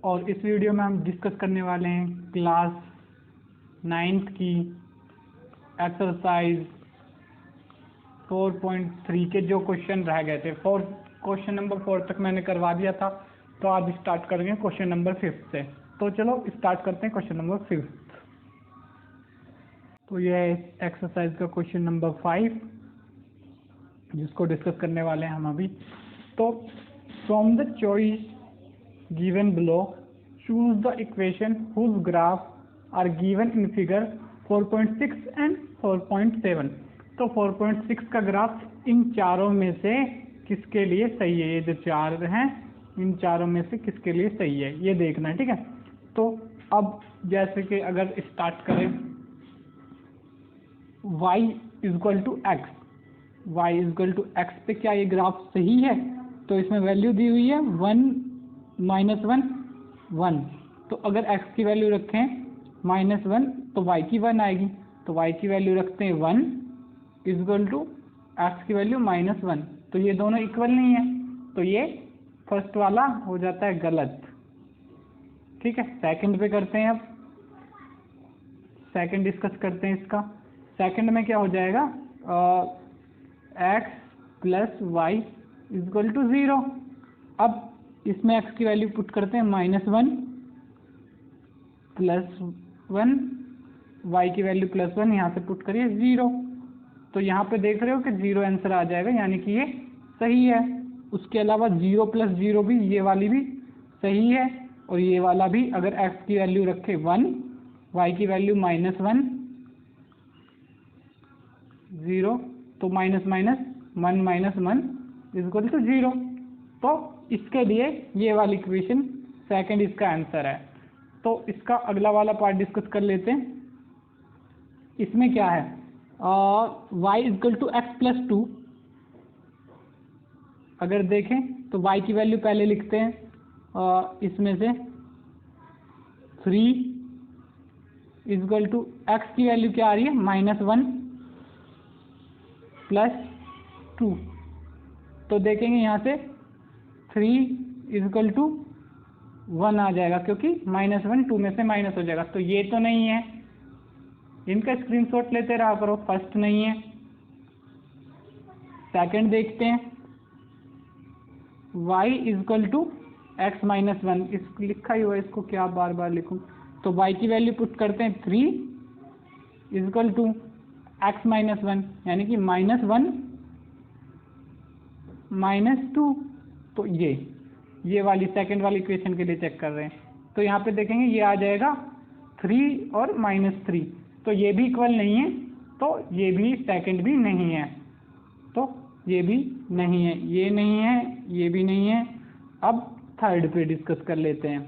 और इस वीडियो में हम डिस्कस करने वाले हैं क्लास 9th की एक्सरसाइज 4.3 के जो क्वेश्चन रह गए थे। क्वेश्चन नंबर 4 तक मैंने करवा दिया था, तो आज स्टार्ट करेंगे क्वेश्चन नंबर 5 से। तो चलो स्टार्ट करते हैं क्वेश्चन नंबर 5। तो यह है एक्सरसाइज का क्वेश्चन नंबर 5 जिसको डिस्कस करने वाले हैं हम अभी। तो from the choice given below, choose the equation whose graph are given in figure 4.6 and 4.7। तो 4.6 का ग्राफ इन चारों में से किसके लिए सही है? ये जो चार हैं इन चारों में से किसके लिए सही है ये देखना है, ठीक है। तो अब जैसे कि अगर स्टार्ट करें y = x, y = x पे क्या ये ग्राफ सही है? तो इसमें वैल्यू दी हुई है 1 -1 1। तो अगर x की वैल्यू रखें -1 तो y की 1 आएगी। तो y की वैल्यू रखते हैं 1 = x की वैल्यू -1। तो ये दोनों इक्वल नहीं है, तो ये फर्स्ट वाला हो जाता है गलत, ठीक है। सेकंड पे करते हैं, अब सेकंड डिस्कस करते हैं इसका। सेकंड में क्या हो जाएगा? x + y = 0। अब इसमें x की वैल्यू पुट करते हैं -1 + 1, y की वैल्यू +1 यहाँ से पुट करिए 0। तो यहाँ पे देख रहे हो कि 0 आंसर आ जाएगा, यानी कि ये सही है। उसके अलावा 0 + 0 भी, ये वाली भी सही है, और ये वाला भी। अगर x की वैल्यू रखे 1, y की वैल्यू -1 0, तो -1 = 0। तो इसके लिए ये वाली इक्वेशन सेकंड इसका आंसर है। तो इसका अगला वाला पार्ट डिस्कस कर लेते हैं। इसमें क्या है? y = x + 2। अगर देखें तो y की वैल्यू पहले लिखते हैं, इसमें से 3 = x की वैल्यू क्या आ रही है? -1 + 2। तो देखेंगे यहाँ से 3 = 1 आ जाएगा, क्योंकि -1 2 में से माइनस हो जाएगा। तो ये तो नहीं है, इनका स्क्रीनशॉट लेते रहा करो, फर्स्ट नहीं है। सेकंड देखते हैं, y = x - 1। इस लिखा ही हुआ है, इसको क्या बार बार लिखूं? तो y की वैल्यू पुट करते हैं 3 = x - 1, यानी कि -1 - 2। तो ये वाली सेकंड वाली इक्वेशन के लिए चेक कर रहे हैं। तो यहाँ पे देखेंगे ये आ जाएगा 3 और -3। तो ये भी इक्वल नहीं है, तो ये भी सेकंड भी नहीं है, तो ये भी नहीं है, ये नहीं है, ये भी नहीं है। अब थर्ड पे डिस्कस कर लेते हैं।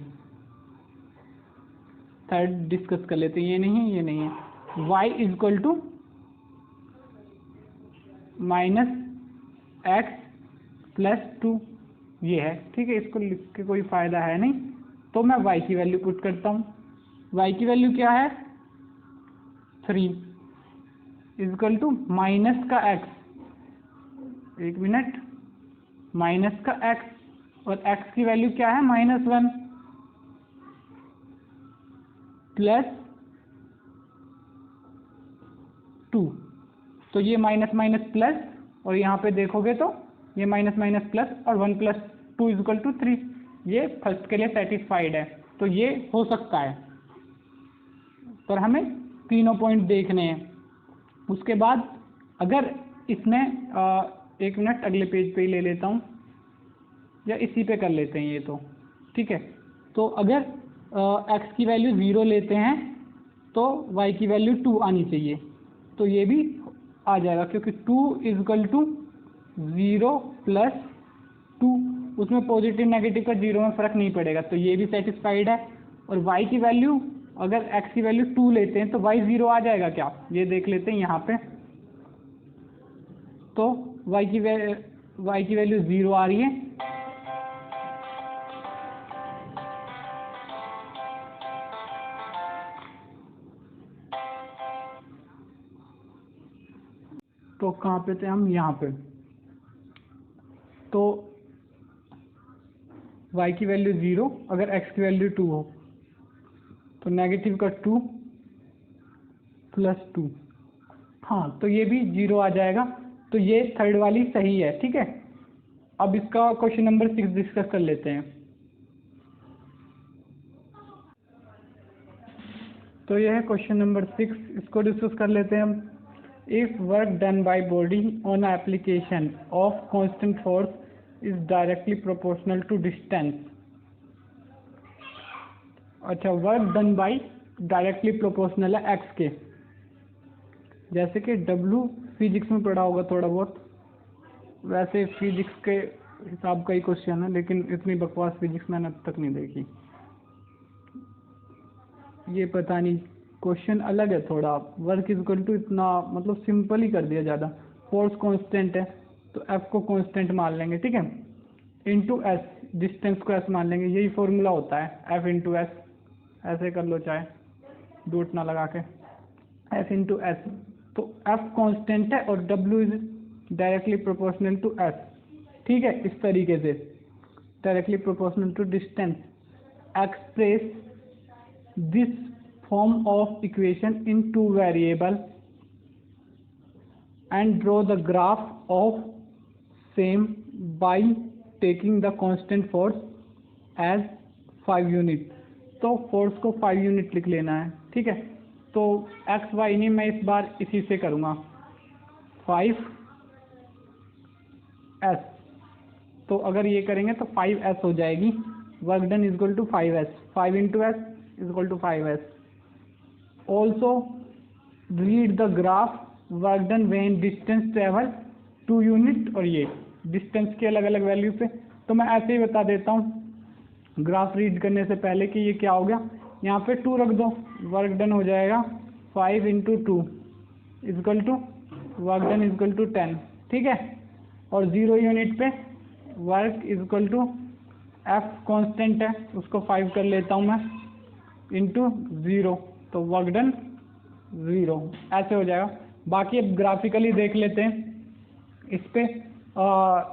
ये नहीं है, ये नहीं है। y = -x + 2 ये है, ठीक है। इसको लिख के कोई फायदा है नहीं, तो मैं y की वैल्यू पुट करता हूँ। y की वैल्यू क्या है? 3 = माइनस का x, एक मिनट, माइनस का x, और x की वैल्यू क्या है? -1 + 2। तो ये माइनस प्लस, और यहाँ पे देखोगे तो ये माइनस प्लस, और 1 + 2 = 3। ये फर्स्ट के लिए सेटिस्फाइड है, तो ये हो सकता है, पर हमें तीनों पॉइंट देखने हैं। उसके बाद अगर इसमें एक मिनट, अगले पेज पे ही ले लेता हूँ, या इसी पे कर लेते हैं ये, तो ठीक है। तो अगर x की वैल्यू 0 लेते हैं तो y की वैल्यू 2 आनी चाहिए। तो ये भी आ जाएगा, क्योंकि 2 = 0 + 2, उसमें पॉजिटिव नेगेटिव का 0 में फ़र्क नहीं पड़ेगा, तो ये भी सेटिस्फाइड है। और y की वैल्यू, अगर x की वैल्यू 2 लेते हैं तो y 0 आ जाएगा क्या? ये देख लेते हैं यहाँ पे। तो y की वैल्यू 0 आ रही है, तो कहाँ पे थे हम? यहाँ पे। तो y की वैल्यू 0, अगर x की वैल्यू 2 हो तो नेगेटिव का 2 प्लस 2, हाँ तो ये भी 0 आ जाएगा। तो ये थर्ड वाली सही है, ठीक है। अब इसका क्वेश्चन नंबर 6 डिस्कस कर लेते हैं। तो यह है क्वेश्चन नंबर 6, इसको डिस्कस कर लेते हैं हम। If work done by body on application of constant force is directly proportional to distance. अच्छा, work done by directly proportional है एक्स के, जैसे कि W फिजिक्स में पढ़ा होगा थोड़ा बहुत, वैसे फिजिक्स के हिसाब का ही क्वेश्चन है, लेकिन इतनी बकवास फिजिक्स मैंने अब तक नहीं देखी। ये पता नहीं, क्वेश्चन अलग है थोड़ा। वर्क इज इक्वल टू इतना मतलब सिंपल ही कर दिया ज़्यादा। फोर्स कांस्टेंट है तो F को कांस्टेंट मान लेंगे, ठीक है, इंटू एस, डिस्टेंस को S मान लेंगे। यही फॉर्मूला होता है F इंटू एस, ऐसे कर लो चाहे डॉट ना लगा के, F इंटू एस। तो F कांस्टेंट है और W is directly proportional to S, ठीक है। इस तरीके से directly proportional to distance. Express this form of equation in two variable and draw the graph of same by taking the constant force as 5 unit. तो force को 5 unit लिख लेना है, ठीक है। तो एक्स वाई नहीं, मैं इस बार इसी से करूँगा 5s। तो अगर ये करेंगे तो 5s हो जाएगी। Work done is equal to 5s, 5 into S is equal to 5s. Also read the graph work done when distance travel 2 unit, और ये डिस्टेंस के अलग अलग वैल्यू पे। तो मैं ऐसे ही बता देता हूँ ग्राफ रीड करने से पहले कि ये क्या हो गया। यहाँ पे 2 रख दो, वर्क डन हो जाएगा 5 into 2 is equal to work done is equal to 10, ठीक है। और 0 यूनिट पे work is equal to F constant है, उसको 5 कर लेता हूँ मैं, इंटू 0, तो वर्क डन 0, ऐसे हो जाएगा। बाकी अब ग्राफिकली देख लेते हैं इस पे।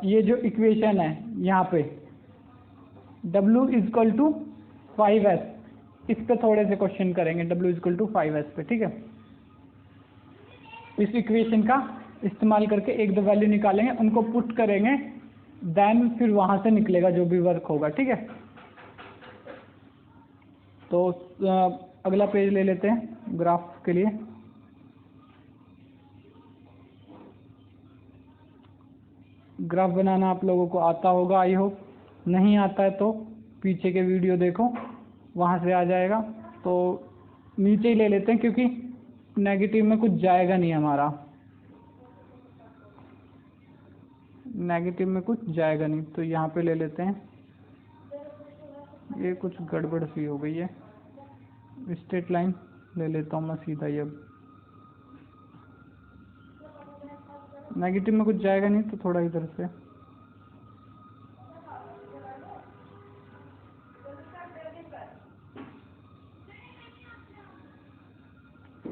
ये जो इक्वेशन है यहाँ पे W is equal to 5s, इस पे थोड़े से क्वेश्चन करेंगे W is equal to 5s पे, ठीक है। इस इक्वेशन का इस्तेमाल करके एक दो वैल्यू निकालेंगे, उनको पुट करेंगे, देन फिर वहाँ से निकलेगा जो भी वर्क होगा, ठीक है। तो अगला पेज ले लेते हैं ग्राफ के लिए। ग्राफ बनाना आप लोगों को आता होगा आई होप, नहीं आता है तो पीछे के वीडियो देखो, वहाँ से आ जाएगा। तो नीचे ही ले लेते हैं क्योंकि नेगेटिव में कुछ जाएगा नहीं हमारा, नेगेटिव में कुछ जाएगा नहीं, तो यहाँ पे ले लेते हैं। ये कुछ गड़बड़ सी हो गई है, स्ट्रेट लाइन ले लेता हूँ मैं सीधा ही। अब नेगेटिव में कुछ जाएगा नहीं तो थोड़ा इधर से,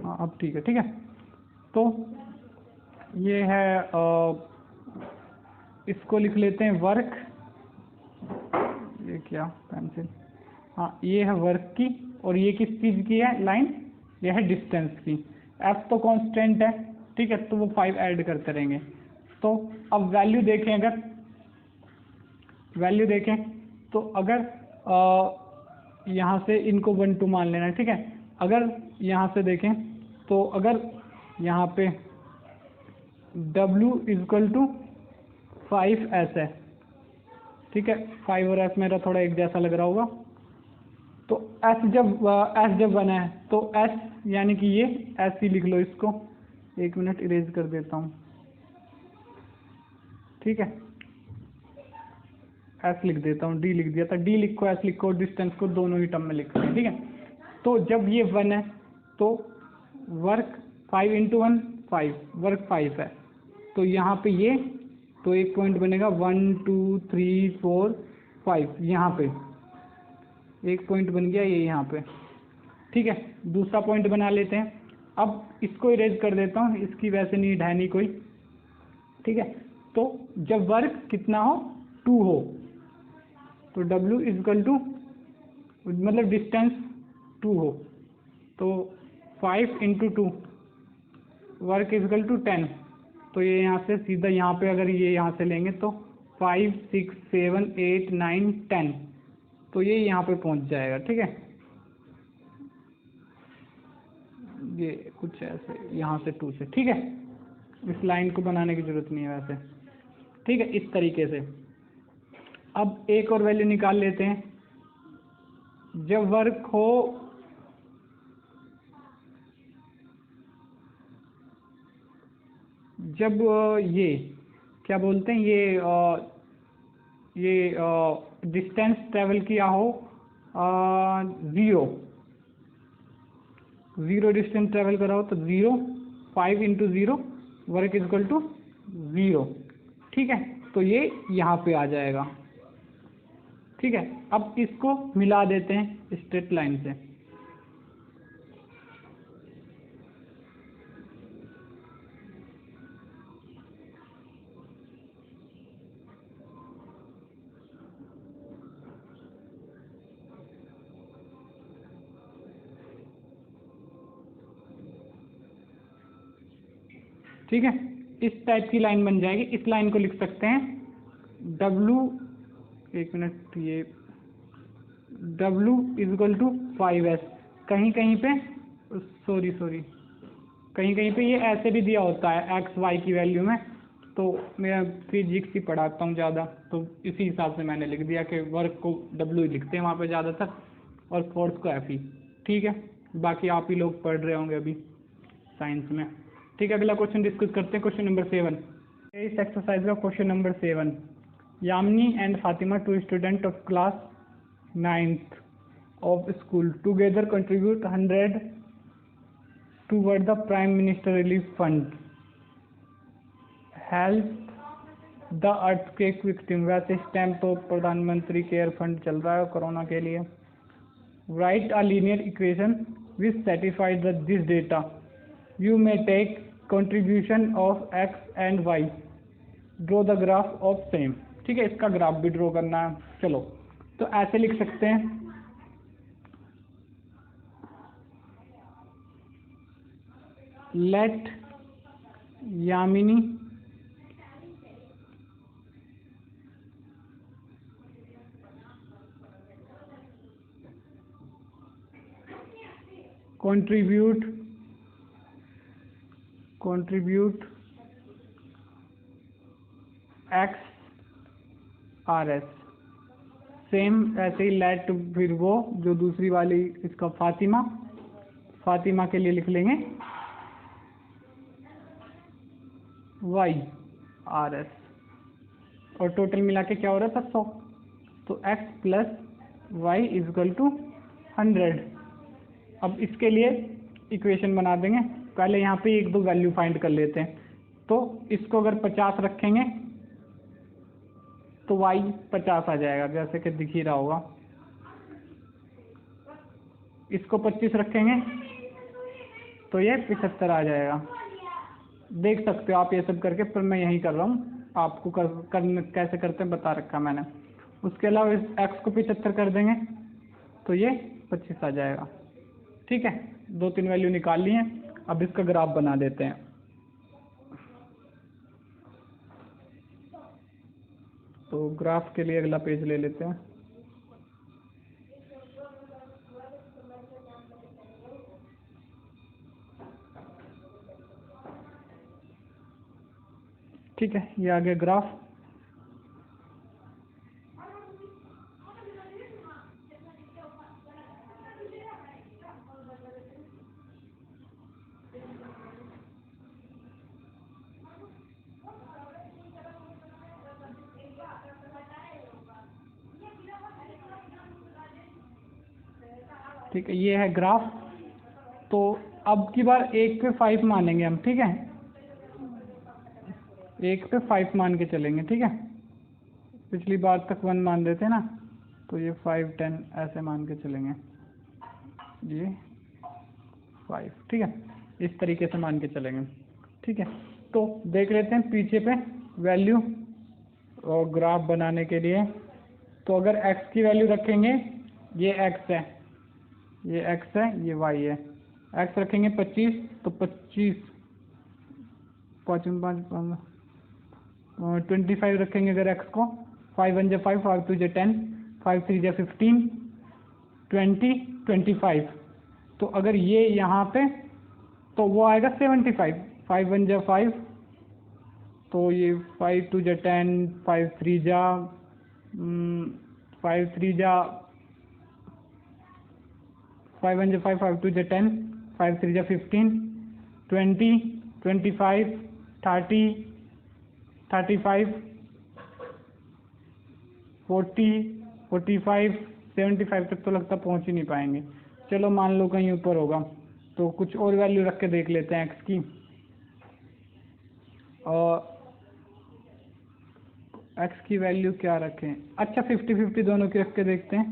हाँ अब ठीक है, ठीक है। तो ये है इसको लिख लेते हैं वर्क, ये क्या पेंसिल, हाँ ये है वर्क की, और ये किस चीज़ की है लाइन, ये है डिस्टेंस की। एफ तो कांस्टेंट है, ठीक है, तो वो 5 ऐड करते रहेंगे। तो अब वैल्यू देखें, अगर वैल्यू देखें तो अगर यहाँ से इनको 1 2 मान लेना, ठीक है। अगर यहाँ से देखें तो अगर यहाँ पे W is equal to 5s है, ठीक है, 5 और s मेरा थोड़ा एक जैसा लग रहा होगा। तो s जब बना है तो s यानी कि ये s ही लिख लो इसको, 1 मिनट इरेज कर देता हूँ, ठीक है, s लिख देता हूँ, d लिख दिया था, d लिखो s लिखो, डिस्टेंस को दोनों ही टर्म में लिख रहे हैं, ठीक है। तो जब ये 1 है तो वर्क 5 इंटू 1 5, वर्क 5 है, तो यहाँ पे ये तो एक पॉइंट बनेगा 1 2 3 4 5, यहाँ पे एक पॉइंट बन गया ये यहाँ पे, ठीक है। दूसरा पॉइंट बना लेते हैं, अब इसको इरेज कर देता हूँ, इसकी वैसे नीड है नहीं कोई, ठीक है। तो जब वर्क कितना हो 2 हो, तो W इजकल टू मतलब डिस्टेंस 2 हो तो 5 × 2 वर्क इजकल टू 10। तो ये यहाँ से सीधा यहाँ पे अगर ये यहाँ से लेंगे तो 5, 6, 7, 8, 9, 10 तो ये यहाँ पे पहुँच जाएगा। ठीक है, ये कुछ ऐसे यहाँ से 2 से। ठीक है, इस लाइन को बनाने की जरूरत नहीं है वैसे। ठीक है, इस तरीके से। अब एक और वैल्यू निकाल लेते हैं। जब वर्क हो जब ये क्या बोलते हैं ये डिस्टेंस ट्रेवल किया हो 0 डिस्टेंस ट्रेवल करा हो तो 0, 5 × 0 वर्क इजकल टू 0। ठीक है, तो ये यहाँ पे आ जाएगा। ठीक है, अब इसको मिला देते हैं स्ट्रेट लाइन से। ठीक है, इस टाइप की लाइन बन जाएगी। इस लाइन को लिख सकते हैं W, एक मिनट, ये W इजकल टू 5S। कहीं कहीं पे सॉरी कहीं कहीं पे ये ऐसे भी दिया होता है x y की वैल्यू में। तो मैं फिजिक्स ही पढ़ाता हूँ ज़्यादा, तो इसी हिसाब से मैंने लिख दिया कि वर्क को W ही लिखते हैं वहाँ पे ज़्यादातर और फोर्स को F ही। ठीक है, बाकी आप ही लोग पढ़ रहे होंगे अभी साइंस में। ठीक है, अगला क्वेश्चन डिस्कस करते हैं, क्वेश्चन नंबर 7। इस एक्सरसाइज का question number 7। Yamini and Fatima, 2 student of class 9th of school, together contribute 100 toward the Prime Minister Relief Fund. Help the earthquake victim। वैसे इस टाइम तो प्रधानमंत्री केयर फंड चल रहा है कोरोना के लिए। Write a linear equation which satisfies this data. You may take contribution of x and y. Draw the graph of same। ठीक है, इसका ग्राफ भी ड्रॉ करना है। चलो, तो ऐसे लिख सकते हैं, let Yamini contribute x RS। Same ऐसे ही लेट फिर वो जो दूसरी वाली इसका फातिमा के लिए लिख लेंगे y RS, और टोटल मिला के क्या हो रहा है 100। तो x + y इजकल टू 100। अब इसके लिए इक्वेशन बना देंगे। पहले यहाँ पे 1-2 वैल्यू फाइंड कर लेते हैं। तो इसको अगर 50 रखेंगे तो y 50 आ जाएगा, जैसे कि दिख ही रहा होगा। इसको 25 रखेंगे तो ये 75 आ जाएगा। देख सकते हो आप ये सब करके, पर मैं यही कर रहा हूँ, आपको कैसे करते हैं बता रखा मैंने। उसके अलावा इस x को 75 कर देंगे तो ये 25 आ जाएगा। ठीक है, 2-3 वैल्यू निकाल ली हैं। अब इसका ग्राफ बना देते हैं। तो ग्राफ के लिए अगला पेज ले लेते हैं। ठीक है, ये आ गया ग्राफ। ठीक है, ये है ग्राफ। तो अब की बार 1 पे 5 मानेंगे हम। ठीक है, 1 पे 5 मान के चलेंगे। ठीक है, पिछली बार तक 1 मान देते ना, तो ये 5, 10 ऐसे मान के चलेंगे, ये 5। ठीक है, इस तरीके से मान के चलेंगे। ठीक है, तो देख लेते हैं पीछे पे वैल्यू और ग्राफ बनाने के लिए। तो अगर x की वैल्यू रखेंगे, ये x है, ये x है, ये y है, x रखेंगे 25, तो 25 5 25 रखेंगे अगर x को, 5 1 जा 5, 5 2 जा 10, 5 3 जा 15, 20 25। तो अगर ये यहाँ पे, तो वो आएगा 75, 5 1 जा 5, तो ये 5 2 जा 10, 5 3 जा 5 3 जा 5 1 जा 5, 5 2 जा 10, 5 3 जा 15, 20 25, 30 35, 40 45, 75 तक तो लगता पहुंच ही नहीं पाएंगे। चलो मान लो कहीं ऊपर होगा, तो कुछ और वैल्यू रख के देख लेते हैं x की। और x की वैल्यू क्या रखें? अच्छा 50-50 दोनों की रख के देखते हैं।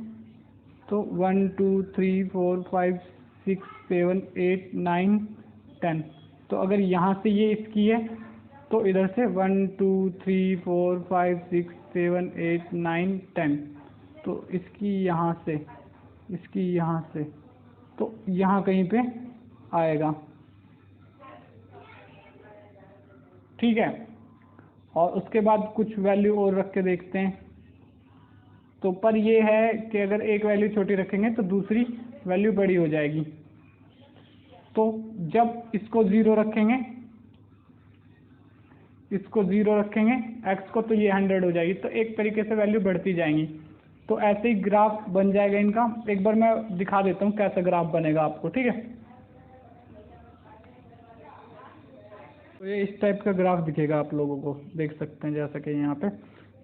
तो 1 2 3 4 5 6 7 8 9 10। तो अगर यहाँ से ये इसकी है, तो इधर से 1 2 3 4 5 6 7 8 9 10। तो इसकी यहाँ से, इसकी यहाँ से, तो यहाँ कहीं पे आएगा, ठीक है। और उसके बाद कुछ वैल्यू और रख के देखते हैं। तो पर ये है कि अगर एक वैल्यू छोटी रखेंगे तो दूसरी वैल्यू बड़ी हो जाएगी। तो जब इसको 0 रखेंगे, इसको 0 रखेंगे x को, तो ये 100 हो जाएगी। तो एक तरीके से वैल्यू बढ़ती जाएंगी। तो ऐसे ही ग्राफ बन जाएगा इनका। एक बार मैं दिखा देता हूँ कैसा ग्राफ बनेगा आपको, ठीक है। तो ये इस टाइप का ग्राफ दिखेगा आप लोगों को, देख सकते हैं जैसा कि यहाँ पे,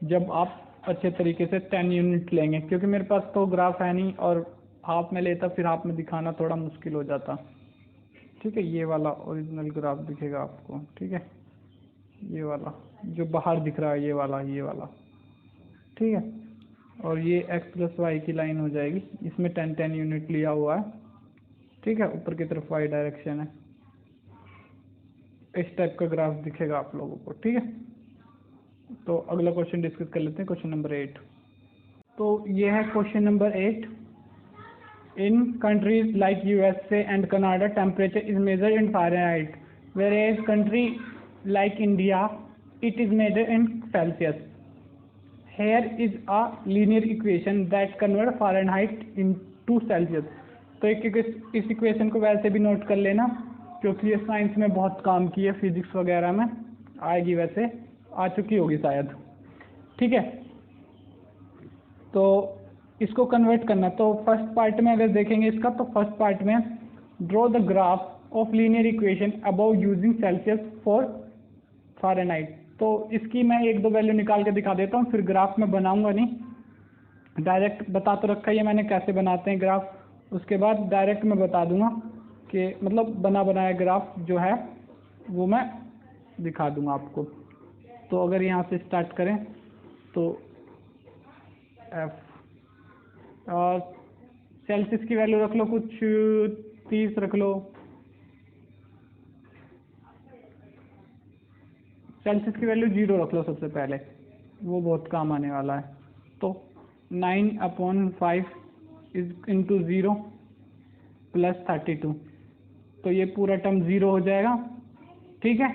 जब आप अच्छे तरीके से 10 यूनिट लेंगे, क्योंकि मेरे पास तो ग्राफ है नहीं और हाफ में लेता फिर हाफ में दिखाना थोड़ा मुश्किल हो जाता, ठीक है। ये वाला ओरिजिनल ग्राफ दिखेगा आपको, ठीक है, ये वाला जो बाहर दिख रहा है, ये वाला, ठीक है। और ये x प्लस वाई की लाइन हो जाएगी, इसमें 10 यूनिट लिया हुआ है, ठीक है। ऊपर की तरफ y डायरेक्शन है। इस टाइप का ग्राफ दिखेगा आप लोगों को, ठीक है। तो अगला क्वेश्चन डिस्कस कर लेते हैं, क्वेश्चन नंबर 8। तो ये है question number 8। In countries like USA and Canada temperature is measured in Fahrenheit, whereas country like India it is measured in Celsius. Here is a linear equation that convert Fahrenheit into Celsius. तो इस equation को वैसे भी note कर लेना, क्योंकि ये science में बहुत काम की है, फिजिक्स वगैरह में आएगी, वैसे आ चुकी होगी शायद, ठीक है। तो इसको कन्वर्ट करना, तो फर्स्ट पार्ट में अगर देखेंगे इसका, तो फर्स्ट पार्ट में draw the graph of linear equation about using Celsius for Fahrenheit. तो इसकी मैं 1-2 वैल्यू निकाल के दिखा देता हूँ, फिर ग्राफ में बनाऊंगा नहीं, डायरेक्ट बता तो रखा ही है मैंने कैसे बनाते हैं ग्राफ। उसके बाद डायरेक्ट मैं बता दूंगा कि मतलब बना बनाया ग्राफ जो है वो मैं दिखा दूंगा आपको। तो अगर यहाँ से स्टार्ट करें तो f और सेल्सियस की वैल्यू रख लो, कुछ 30 रख लो। सेल्सियस की वैल्यू 0 रख लो सबसे पहले, वो बहुत काम आने वाला है। तो 9/5 इज इंटू 0 प्लस 32, तो ये पूरा टर्म 0 हो जाएगा, ठीक है।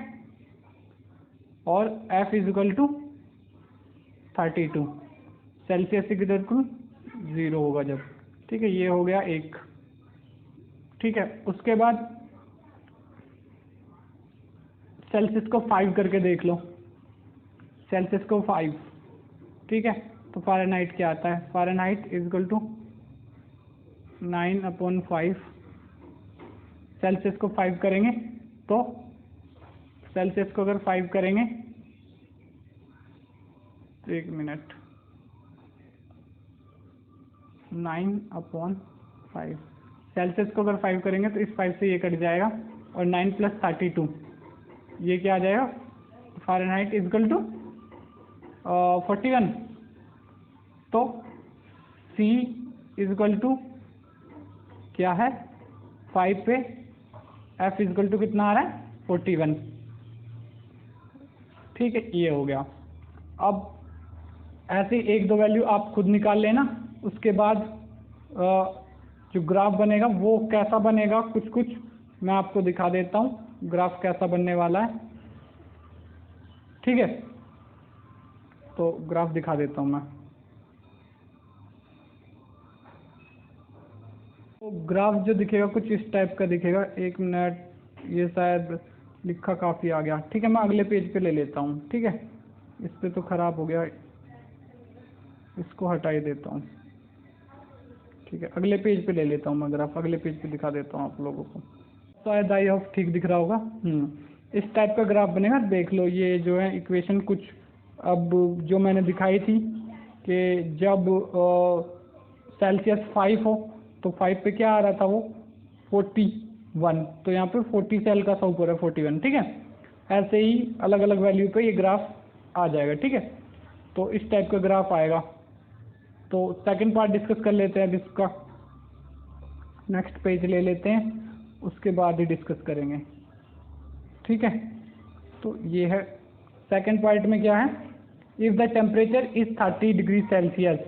और f is equal to 32, Celsius equal to 0 होगा जब, ठीक है। ये हो गया 1, ठीक है। उसके बाद सेल्सियस को 5 करके देख लो, सेल्सियस को 5, ठीक है। तो फ़ारेनहाइट क्या आता है? Fahrenheit is equal to 9/5, Celsius को 5 करेंगे, तो सेल्सियस को अगर 5 करेंगे तो 1 मिनट, 9/5 सेल्सियस को अगर 5 करेंगे तो इस 5 से ये कट जाएगा, और 9 + 32 ये क्या आ जाएगा? Fahrenheit is equal to 41। तो C इज इक्वल टू क्या है? 5 पे F इज इक्वल टू कितना आ रहा है? 41, ठीक है। ये हो गया। अब ऐसे एक दो वैल्यू आप खुद निकाल लेना। उसके बाद जो ग्राफ बनेगा वो कैसा बनेगा, कुछ कुछ मैं आपको दिखा देता हूँ ग्राफ कैसा बनने वाला है। ठीक है, तो ग्राफ दिखा देता हूँ मैं। तो ग्राफ जो दिखेगा कुछ इस टाइप का दिखेगा। एक मिनट, ये शायद लिखा काफ़ी आ गया। ठीक है, मैं अगले पेज पे ले लेता हूँ। ठीक है, इस पे तो ख़राब हो गया, इसको हटा ही देता हूँ। ठीक है, अगले पेज पे ले लेता हूँ मैं ग्राफ, अगले पेज पे दिखा देता हूँ आप लोगों को। शायद आई होप ठीक दिख रहा होगा। इस टाइप का ग्राफ बनेगा। देख लो, ये जो है इक्वेशन कुछ अब जो मैंने दिखाई थी कि जब सेल्सियस 5 हो तो 5 पे क्या आ रहा था वो 41, तो यहाँ पे 40 से हल्का सा ऊपर है 41। ठीक है, ऐसे ही अलग अलग वैल्यू पे ये ग्राफ आ जाएगा। ठीक है, तो इस टाइप का ग्राफ आएगा। तो सेकंड पार्ट डिस्कस कर लेते हैं, इसका नेक्स्ट पेज ले लेते हैं, उसके बाद ही डिस्कस करेंगे। ठीक है, तो ये है सेकंड पार्ट में क्या है, if the temperature is 30 degree Celsius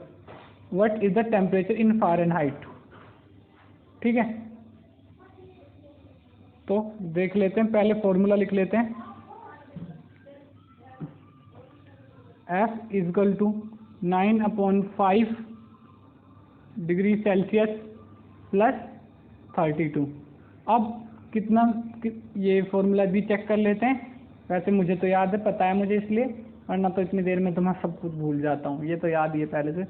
what is the temperature in Fahrenheit. ठीक है, तो देख लेते हैं, पहले फॉर्मूला लिख लेते हैं। F is equal to 9/5 degree Celsius plus 32। अब कितना ये फॉर्मूला भी चेक कर लेते हैं। वैसे मुझे तो याद है, पता है मुझे, इसलिए, वरना तो इतनी देर में तो मैं सब कुछ भूल जाता हूँ। ये तो याद ही है पहले से।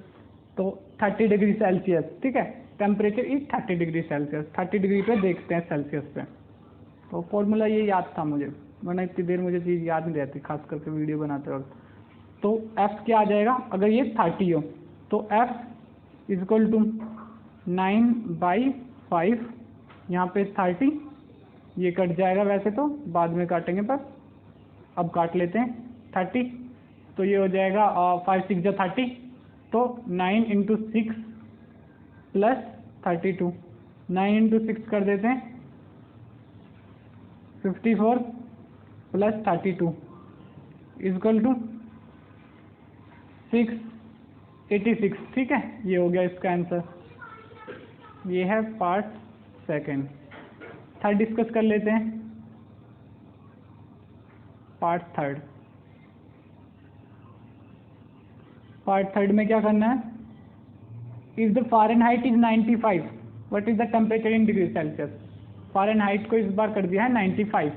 तो 30 डिग्री सेल्सियस, ठीक है, temperature is 30 degree Celsius. 30 degree पे देखते हैं सेल्सियस पे। तो फॉर्मूला ये याद था मुझे, वरना इतनी देर मुझे चीज़ याद नहीं रहती, खास करके वीडियो बनाते वक्त। तो F क्या आ जाएगा, अगर ये 30 हो तो F इजक्वल टू 9/5, यहाँ पे 30, ये कट जाएगा, वैसे तो बाद में काटेंगे पर अब काट लेते हैं 30। तो ये हो जाएगा 5 6 जा 30, तो 9 × 6 प्लस 32, 9 × 6 कर देते हैं 54 प्लस 32 इजक्वल टू 686। ठीक है, ये हो गया इसका आंसर। ये है पार्ट सेकंड। थर्ड डिस्कस कर लेते हैं, पार्ट थर्ड। पार्ट थर्ड में क्या करना है, if the Fahrenheit is 95 what is the temperature in degree Celsius. Fahrenheit को इस बार कर दिया है 95,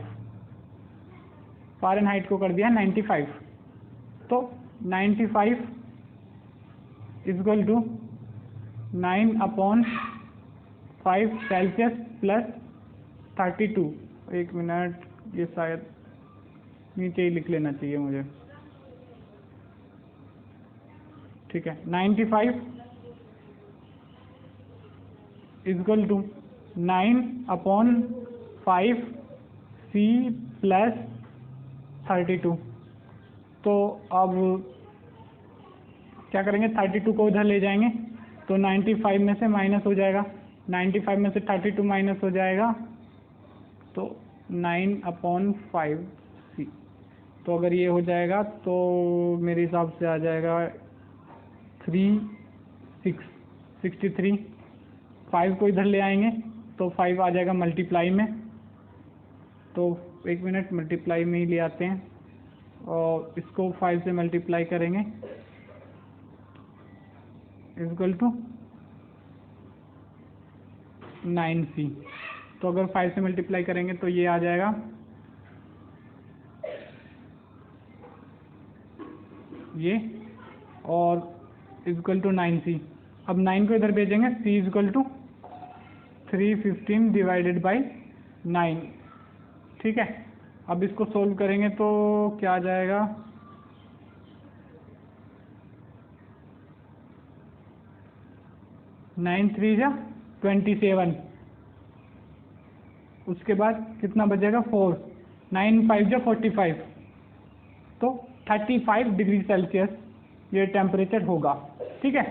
फ़ारेनहाइट को कर दिया है 95, तो 95 इजक्वल टू 9/5 सेल्सियस प्लस 32। एक मिनट, ये शायद नीचे ही लिख लेना चाहिए मुझे। ठीक है, 95 इजक्वल टू 9/5 C प्लस 32। तो अब क्या करेंगे, 32 को उधर ले जाएंगे तो 95 में से माइनस हो जाएगा, 95 में से 32 माइनस हो जाएगा, तो 9/5 C। तो अगर ये हो जाएगा तो मेरे हिसाब से आ जाएगा 63। 5 को इधर ले आएंगे तो 5 आ जाएगा मल्टीप्लाई में, तो एक मिनट, मल्टीप्लाई में ही ले आते हैं और इसको 5 से मल्टीप्लाई करेंगे इक्वल टू 9C। तो अगर 5 से मल्टीप्लाई करेंगे तो ये आ जाएगा ये, और इक्वल टू 9C। अब 9 को इधर भेजेंगे, C equal to 315 divided by 9। ठीक है, अब इसको सोल्व करेंगे तो क्या आ जाएगा, 9 3 जा 27, उसके बाद कितना बचेगा 4, 9 5 जा 45, तो 35 डिग्री सेल्सियस ये टेम्परेचर होगा। ठीक है,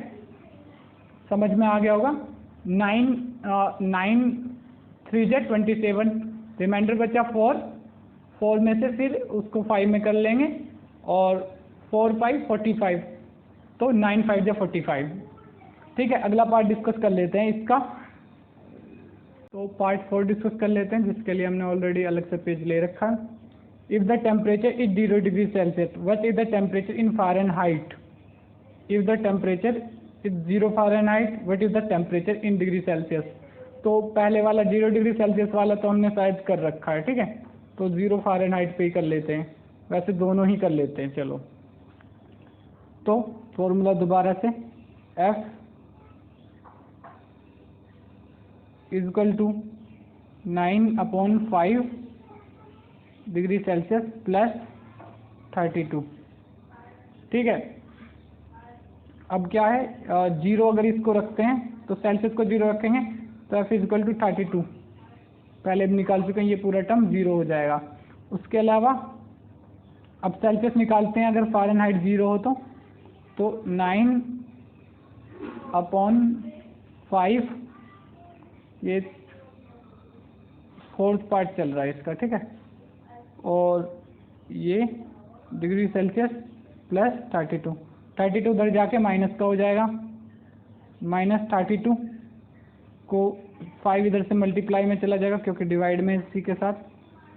समझ में आ गया होगा। 9 3 जा 27, रिमाइंडर बचा 4 में से फिर उसको 5 में कर लेंगे और 4 5 45, तो तो 9 5 जा 45। ठीक है, अगला पार्ट डिस्कस कर लेते हैं इसका। तो पार्ट 4 डिस्कस कर लेते हैं, जिसके लिए हमने ऑलरेडी अलग से पेज ले रखा है। If the temperature is 0 degree Celsius, what is the temperature in Fahrenheit? If the temperature is 0 Fahrenheit, what is the temperature in degree Celsius? तो पहले वाला 0 डिग्री सेल्सियस वाला तो हमने शायद कर रखा है, ठीक है, तो 0 फ़ारेनहाइट पे ही कर लेते हैं, वैसे दोनों ही कर लेते हैं। चलो, तो फॉर्मूला दोबारा से, F is equal to 9/5 degree Celsius plus 32। ठीक है, अब क्या है, 0 अगर इसको रखते हैं तो सेल्सियस को 0 रखेंगे तो F इज इक्वल टू 32, पहले भी निकाल चुके हैं, ये पूरा टर्म 0 हो जाएगा। उसके अलावा अब सेल्सियस निकालते हैं, अगर फ़ारेनहाइट 0 हो तो 9/5, ये 4th पार्ट चल रहा है इसका, ठीक है, और ये डिग्री सेल्सियस प्लस 32 उधर जाके माइनस का हो जाएगा, -32 को 5 इधर से मल्टीप्लाई में चला जाएगा क्योंकि डिवाइड में सी के साथ,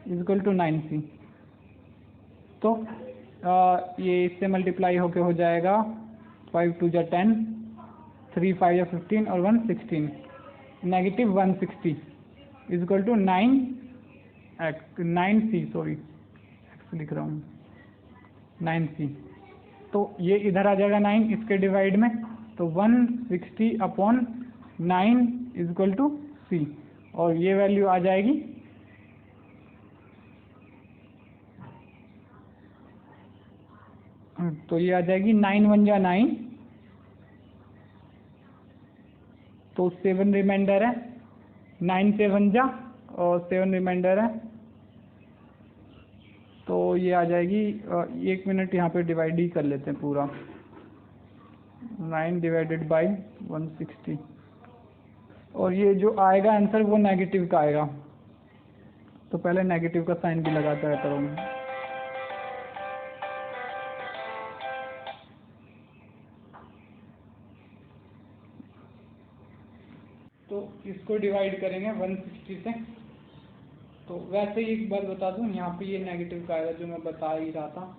इज इक्वल टू 9c। तो ये इससे मल्टीप्लाई होके हो जाएगा 5 2 जा 10, 3 5 जा 15 और 1 16, negative 160 is equal to 9c, sorry x लिख रहा हूँ, 9c। तो ये इधर आ जाएगा 9 इसके डिवाइड में, तो 160/9 इज इक्वल टू c, और ये वैल्यू आ जाएगी तो ये आ जाएगी 9 1 जा 9, तो 7 रिमाइंडर है, 9 से 1 जा और 7 रिमाइंडर है, तो ये आ जाएगी 1 मिनट यहाँ पे डिवाइड ही कर लेते हैं पूरा, 9 डिवाइडेड बाई 160, और ये जो आएगा आंसर वो नेगेटिव का आएगा, तो पहले नेगेटिव का साइन भी लगाता रहता हूँ। तो इसको डिवाइड करेंगे 160 से, तो वैसे ही एक बात बता दूं, यहाँ पे ये नेगेटिव का आएगा जो मैं बता ही रहा था,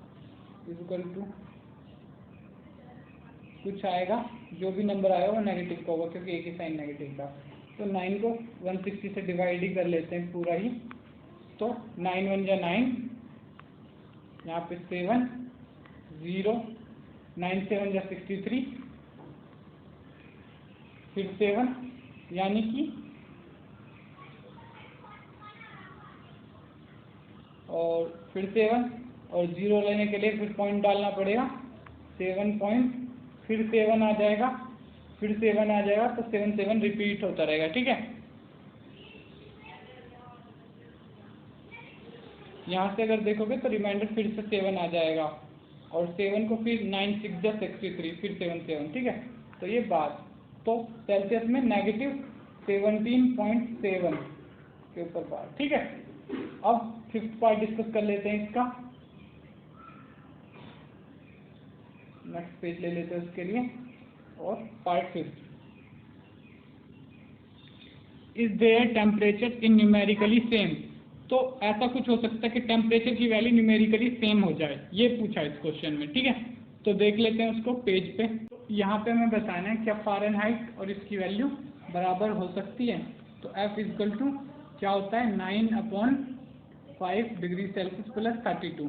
इज इक्वल टू कुछ आएगा, जो भी नंबर आएगा वो नेगेटिव का होगा क्योंकि एक ही साइन नेगेटिव का। तो 9 को 160 से डिवाइड ही कर लेते हैं पूरा ही, तो 9 1 जा 9, यहाँ पे 7 0, 9 7 जा 63, फिर 7, यानी कि और फिर 7 और 0 लेने के लिए फिर पॉइंट डालना पड़ेगा, 7 पॉइंट, फिर 7 आ जाएगा, फिर 7 आ जाएगा, तो 7 7 रिपीट होता रहेगा। ठीक है, यहाँ से अगर देखोगे तो रिमाइंडर फिर से 7 आ जाएगा, और 7 को फिर 9 6 जा 63, फिर 7 7, ठीक है, तो ये बात, तो सेल्सियस में नेगेटिव 17.7 के ऊपर बात। ठीक है, अब 5th पार्ट डिस्कस कर लेते हैं इसका, नेक्स्ट पेज ले लेते हैं उसके लिए, और part 5, is there temperature in numerically same? तो ऐसा कुछ हो सकता है कि टेम्परेचर की वैल्यू न्यूमेरिकली सेम हो जाए, ये पूछा इस क्वेश्चन में। ठीक है, तो देख लेते हैं उसको पेज पे। तो यहाँ पे हमें बताना है क्या फ़ारेनहाइट और इसकी वैल्यू बराबर हो सकती है। तो F इक्वल टू क्या होता है, 9/5 डिग्री सेल्सियस प्लस 32।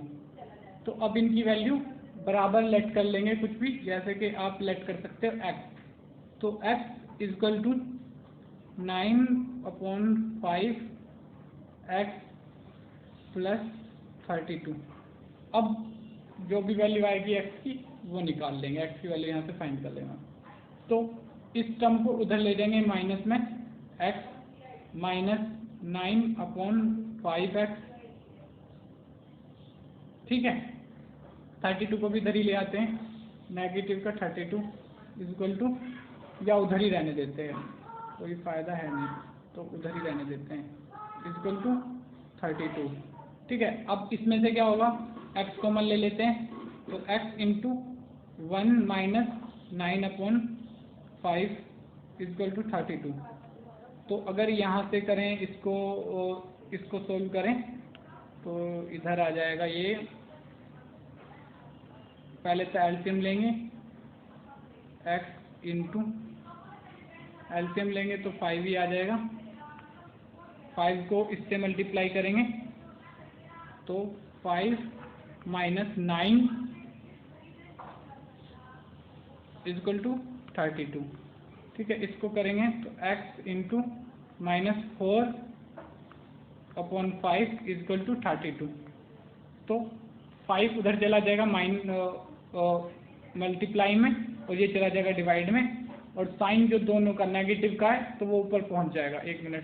तो अब इनकी वैल्यू बराबर लेट कर लेंगे कुछ भी, जैसे कि आप लेट कर सकते हो x, तो x equal to 9/5 x plus 32। अब जो भी वैल्यू आएगी x की वो निकाल लेंगे, x की वैल्यू यहाँ से फाइंड कर लेंगे। तो इस टर्म को उधर ले जाएंगे माइनस में, x माइनस 9/5x, ठीक है, 32 को भी इधर ही ले आते हैं, नेगेटिव का 32 इज इक्वल टू, या उधर ही रहने देते हैं, कोई फ़ायदा है नहीं, तो उधर ही रहने देते हैं, इज इक्वल टू 32। ठीक है, अब इसमें से क्या होगा, x कॉमन ले लेते हैं, तो x into 1 minus 9/5 equal to 32। तो अगर यहाँ से करें इसको सोल्व करें तो इधर आ जाएगा ये, पहले तो एलसीएम लेंगे, x इंटू एलसीएम लेंगे तो 5 ही आ जाएगा। 5 को इससे मल्टीप्लाई करेंगे तो 5 माइनस 9 इक्वल टू 32। ठीक है, इसको करेंगे तो x इंटू -4/5 इक्वल टू 32। तो 5 उधर चला जाएगा मल्टीप्लाई में और ये चला जाएगा डिवाइड में, और साइन जो दोनों का नेगेटिव का है तो वो ऊपर पहुंच जाएगा। 1 मिनट,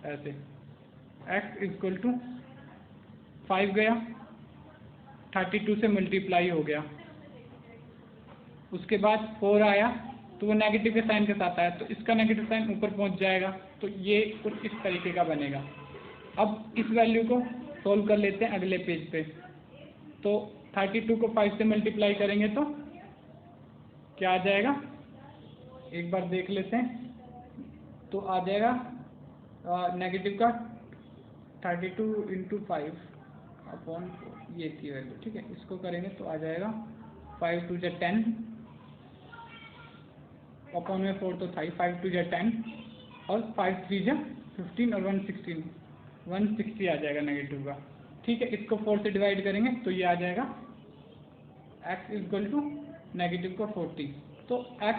ऐसे x इक्वल टू 5 गया, 32 से मल्टीप्लाई हो गया, उसके बाद 4 आया तो वो नेगेटिव के साइन के साथ आया तो इसका नेगेटिव साइन ऊपर पहुंच जाएगा। तो ये कुछ इस तरीके का बनेगा। अब इस वैल्यू को सोल्व कर लेते हैं अगले पेज पे। तो 32 को 5 से मल्टीप्लाई करेंगे तो क्या आ जाएगा, एक बार देख लेते हैं। तो आ जाएगा नेगेटिव का 32 इंटू 5/4, ये थी वैल्यू। ठीक है, इसको करेंगे तो आ जाएगा 5 2 जा 10 अपॉन में 4 तो था ही, 5 2 जा 10 और 5 3 जा 15 और 160 आ जाएगा नेगेटिव का। ठीक है, इसको 4 से डिवाइड करेंगे तो ये आ जाएगा x इक्वल टू नेगेटिव का 40। तो x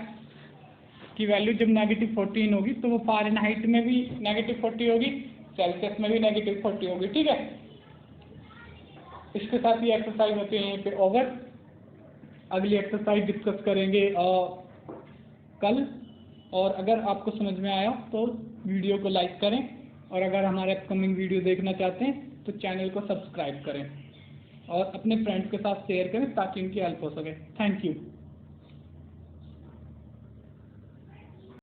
की वैल्यू जब नेगेटिव 14 होगी तो वो फ़ारेनहाइट में भी नेगेटिव 40 होगी, सेल्सियस में भी नेगेटिव 40 होगी। ठीक है, इसके साथ ही एक्सरसाइज होती है यहीं पे ओवर। अगली एक्सरसाइज डिस्कस करेंगे कल। और अगर आपको समझ में आया तो वीडियो को लाइक करें, और अगर हमारे अपकमिंग वीडियो देखना चाहते हैं तो चैनल को सब्सक्राइब करें और अपने फ्रेंड्स के साथ शेयर करें ताकि उनकी हेल्प हो सके। Thank you.